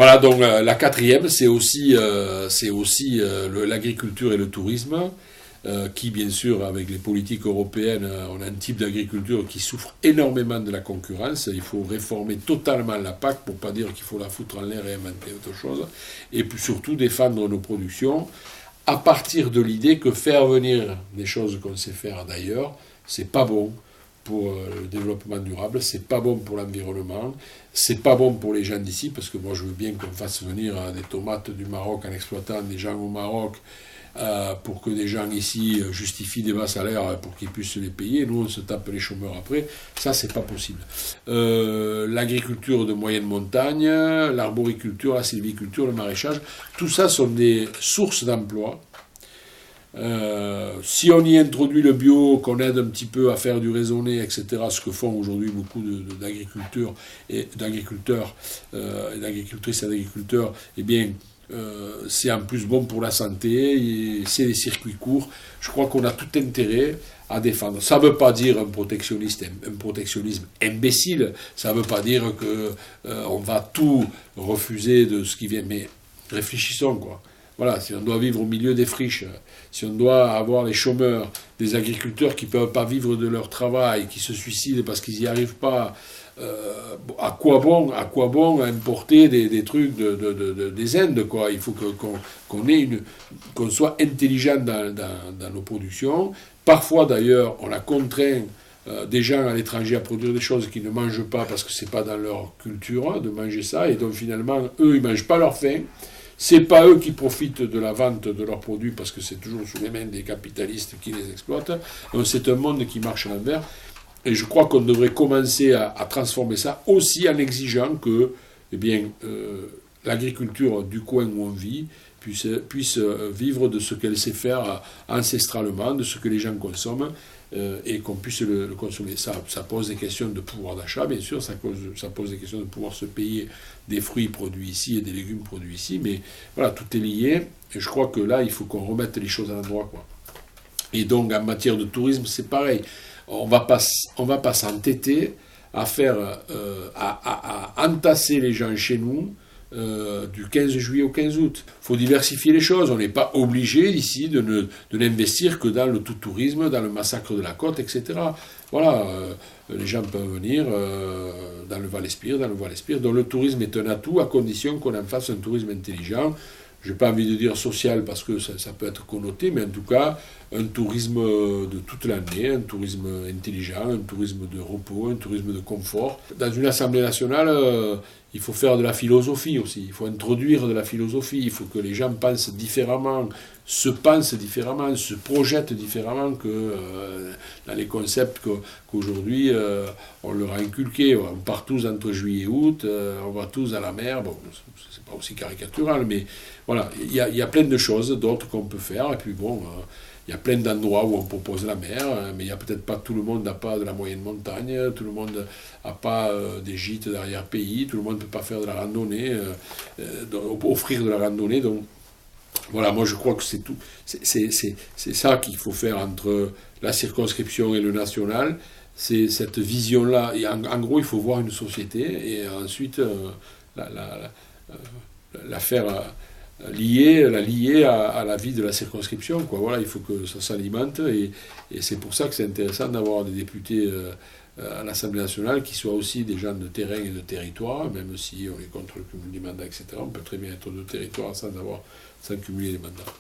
Voilà, donc la quatrième, c'est aussi l'agriculture et le tourisme, qui, bien sûr, avec les politiques européennes, on a un type d'agriculture qui souffre énormément de la concurrence. Il faut réformer totalement la PAC, pour pas dire qu'il faut la foutre en l'air et inventer autre chose, et puis surtout défendre nos productions, à partir de l'idée que faire venir des choses qu'on sait faire d'ailleurs, c'est pas bon pour le développement durable, c'est pas bon pour l'environnement, c'est pas bon pour les gens d'ici, parce que moi je veux bien qu'on fasse venir des tomates du Maroc en exploitant des gens au Maroc, pour que des gens ici justifient des bas salaires pour qu'ils puissent les payer. Nous on se tape les chômeurs après, ça c'est pas possible. L'agriculture de moyenne montagne, l'arboriculture, la sylviculture, le maraîchage, tout ça sont des sources d'emploi. Si on y introduit le bio, qu'on aide un petit peu à faire du raisonné, etc., ce que font aujourd'hui beaucoup d'agriculteurs et d'agricultrices et d'agriculteurs, eh bien, c'est en plus bon pour la santé, c'est des circuits courts. Je crois qu'on a tout intérêt à défendre. Ça ne veut pas dire un protectionnisme imbécile, ça ne veut pas dire qu'on va tout refuser de ce qui vient, mais réfléchissons, quoi. Voilà, si on doit vivre au milieu des friches, si on doit avoir les chômeurs, des agriculteurs qui ne peuvent pas vivre de leur travail, qui se suicident parce qu'ils n'y arrivent pas, à quoi bon importer des trucs des Indes, quoi. Il faut qu'on soit intelligent dans nos productions. Parfois, d'ailleurs, on a contraint des gens à l'étranger à produire des choses qu'ils ne mangent pas parce que c'est pas dans leur culture de manger ça, et donc finalement, eux, ils mangent pas leur faim. C'est pas eux qui profitent de la vente de leurs produits parce que c'est toujours sous les mains des capitalistes qui les exploitent. Donc c'est un monde qui marche à l'envers. Et je crois qu'on devrait commencer à transformer ça aussi en exigeant que, eh bien, l'agriculture du coin où on vit puisse vivre de ce qu'elle sait faire ancestralement, de ce que les gens consomment, et qu'on puisse le consommer. Ça pose des questions de pouvoir d'achat, bien sûr, ça pose des questions de pouvoir se payer des fruits produits ici et des légumes produits ici, mais voilà, tout est lié, et je crois que là, il faut qu'on remette les choses à l'endroit, quoi. Et donc, en matière de tourisme, c'est pareil. On va pas s'entêter à faire, à entasser les gens chez nous, du 15 juillet au 15 août. Il faut diversifier les choses. On n'est pas obligé ici de n'investir que dans le tout-tourisme, dans le massacre de la côte, etc. Voilà, les gens peuvent venir dans le Val-Espire, Donc le tourisme est un atout à condition qu'on en fasse un tourisme intelligent. Je n'ai pas envie de dire social parce que ça peut être connoté, mais en tout cas, un tourisme de toute l'année, un tourisme intelligent, un tourisme de repos, un tourisme de confort. Dans une Assemblée nationale, il faut faire de la philosophie aussi, il faut introduire de la philosophie, il faut que les gens pensent différemment, se projettent différemment que dans les concepts qu'aujourd'hui on leur a inculqués. On part tous entre juillet et août, on va tous à la mer, bon, c'est pas aussi caricatural, mais voilà, il y a plein de choses d'autres qu'on peut faire, et puis bon, il y a plein d'endroits où on propose la mer, mais il y a peut-être pas, tout le monde n'a pas de la moyenne montagne, tout le monde n'a pas des gîtes d'arrière-pays, tout le monde ne peut pas faire de la randonnée, offrir de la randonnée, donc voilà, moi je crois que c'est tout, c'est ça qu'il faut faire entre la circonscription et le national, c'est cette vision-là, et en gros il faut voir une société, et ensuite la faire la lier à la vie de la circonscription, quoi. Voilà, il faut que ça s'alimente, et c'est pour ça que c'est intéressant d'avoir des députés à l'Assemblée nationale qui soient aussi des gens de terrain et de territoire, même si on est contre le cumul des mandats, etc. On peut très bien être de territoire sans cumuler les mandats.